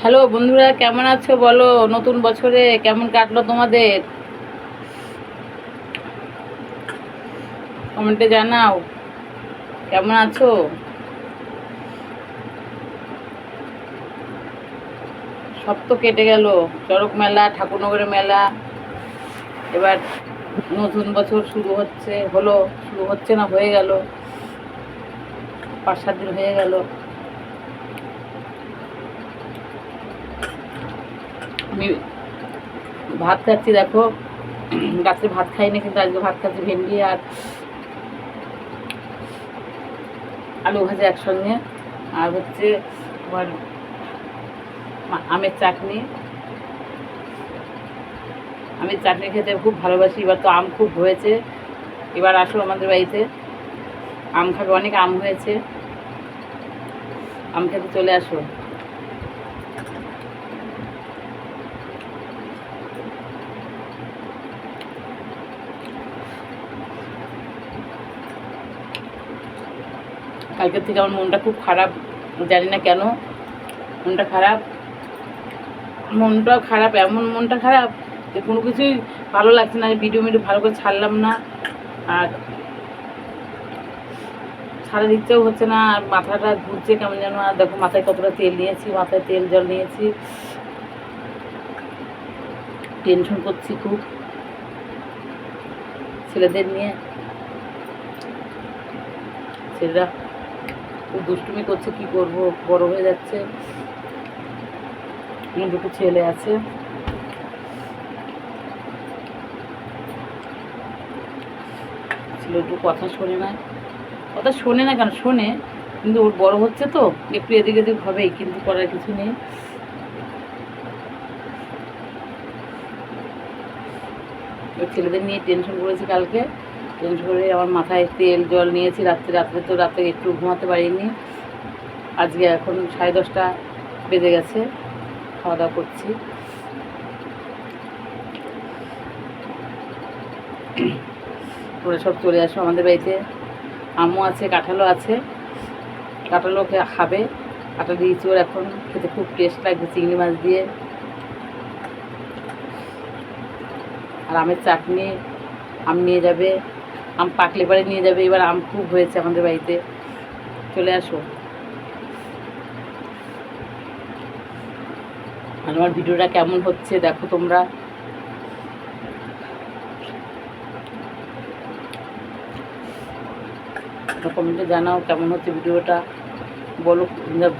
Hello বন্ধুরা, কেমন আছো বলো? নতুন বছরে কেমন কাটলো তোমাদের? কমেন্টে জানাও কেমন আছো। সব তো কেটে গেল, চড়ক মেলা, ঠাকুরনগরের মেলা। এবার নতুন বছর শুরু হচ্ছে, শুরু হচ্ছে না, হয়ে গেল, 5-7 দিন হয়ে গেল। আমি ভাত খাচ্ছি, দেখো রাত্রে ভাত খাইনি, কিন্তু আজকে ভাত খাচ্ছি ভেন্ডি আর আলু ভাজা একসঙ্গে, আর হচ্ছে তোমার আমের চাটনি। আমি চাটনি খেতে খুব ভালোবাসি। এবার তো আম খুব হয়েছে, এবার আসো আমাদের বাড়িতে, আম খাবে, অনেক আম হয়েছে, আম খেতে চলে আসো। কালকের থেকে আমার মনটা খুব খারাপ, জানি না কেন মনটা খারাপ। এমন মনটা খারাপ যে কোনো কিছুই ভালো লাগছে না। ভিডিও ভালো করে ছাড়লাম না, আর ছাড়ার ইচ্ছেও হচ্ছে না, আর মাথাটা ঘুরছে কেমন যেন। আর দেখো মাথায় কতটা তেল নিয়েছি, মাথায় তেল জল নিয়েছি, টেনশন করছি খুব ছেলেদের নিয়ে। ছেলেরা খুব দুষ্টুমি করছে, কি করব, বড় হয়ে যাচ্ছে। দুটো ছেলে আছে, ছেলে একটু কথা শোনে না, কেন শোনে, কিন্তু ওর বড় হচ্ছে তো, একটু এদিক এদিক হবেই, কিন্তু করার কিছু নেই। ছেলেদের নিয়ে টেনশন করেছি কালকে, টেনশন করে আমার মাথায় তেল জল নিয়েছি। রাত্রে একটু ঘুমাতে পারিনি। আজকে এখন 10:30 বেজে গেছে, খাওয়া দাওয়া করছি। তোরা সব চলে আসো আমাদের বাড়িতে, আমও আছে, কাঁঠালও আছে, কাঁঠালও খাবে। কাঁঠাল দিয়েছি ওর, এখন খেতে খুব টেস্ট লাগবে চিংড়ি মাছ দিয়ে। আর আমের চাটনি, আম নিয়ে যাবে, আম পাকলে পরে নিয়ে যাবে। এবার আম খুব হয়েছে আমাদের বাড়িতে, চলে আসো। আর আমার ভিডিওটা কেমন হচ্ছে দেখো তোমরা। কমেন্টে জানাও কেমন হচ্ছে ভিডিওটা, বলো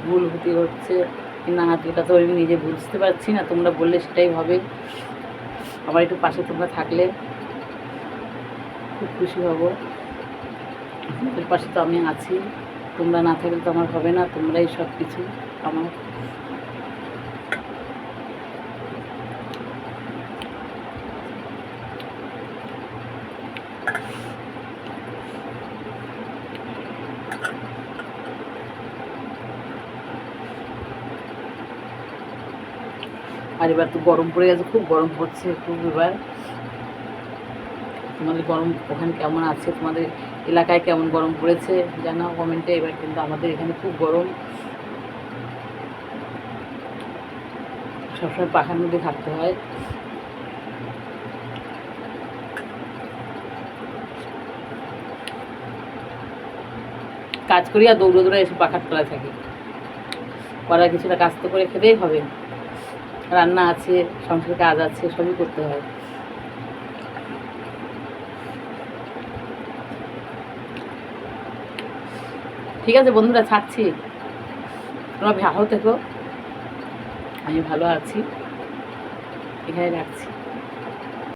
ভুল হচ্ছে কি না। এটা তো আমি নিজে বুঝতে পারছি না, তোমরা বললে সেটাই হবে। আমার একটু পাশে তোমরা থাকলে খুব খুশি হব। তোমাদের পাশে তো আমি আছি, তোমরা না থাকলে তো আমার হবে না, তোমরাই সব কিছু আমার। আর এবার তো গরম পড়ে গেছে, খুব গরম পড়ছে খুব। এবার তোমাদের গরম ওখানে কেমন আছে, তোমাদের এলাকায় কেমন গরম পড়েছে জানাও কমেন্টে। এবার কিন্তু আমাদের এখানে খুব গরম, সবসময় পাখার মধ্যে থাকতে হয়। কাজ করি আর দৌড়ে এসে পাখার তলায় থাকি, করার কিছুটা কাজ তো করে খেতেই হবে, রান্না আছে, সংসারের কাজ আছে, সবই করতে হয়। ঠিক আছে বন্ধুরা, ছাড়ছি, তোমরা ভালো থেকো, আমি ভালো আছি, এখানে রাখছি।